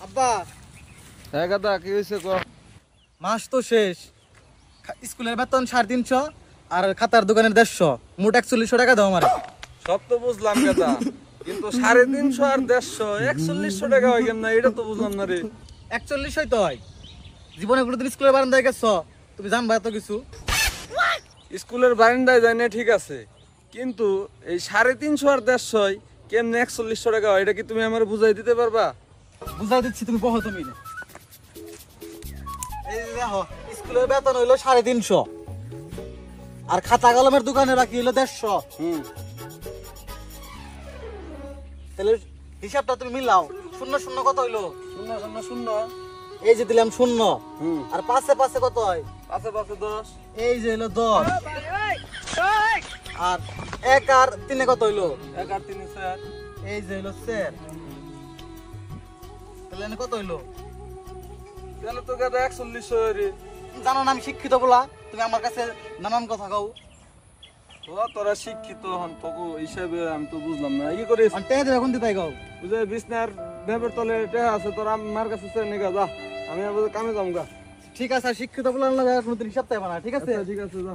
আব্বা হ্যাঁ গাদা কি হয়েছে ক? মাস তো শেষ, স্কুলের বেতন 350 আর খাতার দোকানের 150, মোট 4100 টাকা দাও আমারে। সব তো বুঝলাম গাদা, কিন্তু 350 আর 150 4100 টাকা হয় কেমন, এটা তো বুঝলাম না রে। 4100 তো হয়। জীবনে কোনোদিন স্কুলের বারান্দায় গেছো? তুমি জানবা এত কিছু? স্কুলের বারান্দায় যাই না ঠিক আছে, কিন্তু এই 350 আর 150 কেমনে 4100 টাকা হয়, এটা কি তুমি আমার বুঝাই দিতে পারবা? বুঝাই দিচ্ছি, তুমি বহো। তুমি এই যে দেখো, স্কুলের বেতন হইলো 350 আর খাতা কলমের দোকানের বাকি হইলো 150। তাহলে হিসাবটা তুমি মিলাও। শূন্য শূন্য কত হইলো? 0 0 0। এই যে দিলাম 0, আর পাশে পাশে কত হয়? পাশে পাশে 10। এই যে হইলো 10, আর 1 আর 3 কত হইলো? 1 আর 3 4। এই যে হইলো 4। তাহলে এনে কত হইলো? তাহলে তো গাদা 4100 রে। জানো না আমি শিক্ষিত বলা, তুমি আমার কাছে নানান কথা কও। তো তোরা শিক্ষিত হন, তোকে হিসাবে আমি তো বুঝলাম না। কি করিস? টেনে দেবে এখন দিতাই কও। বুঝে বিছনার ব্যাপার তলে টেহা আছে তোর, আমার কাছে চেয়ে নিগা যা, আমি আবার কামে যাম গা। ঠিক আছে, আর শিক্ষিত বলা না, কোনোদিন হিসাব চাইবা না, ঠিক আছে? ঠিক আছে যা।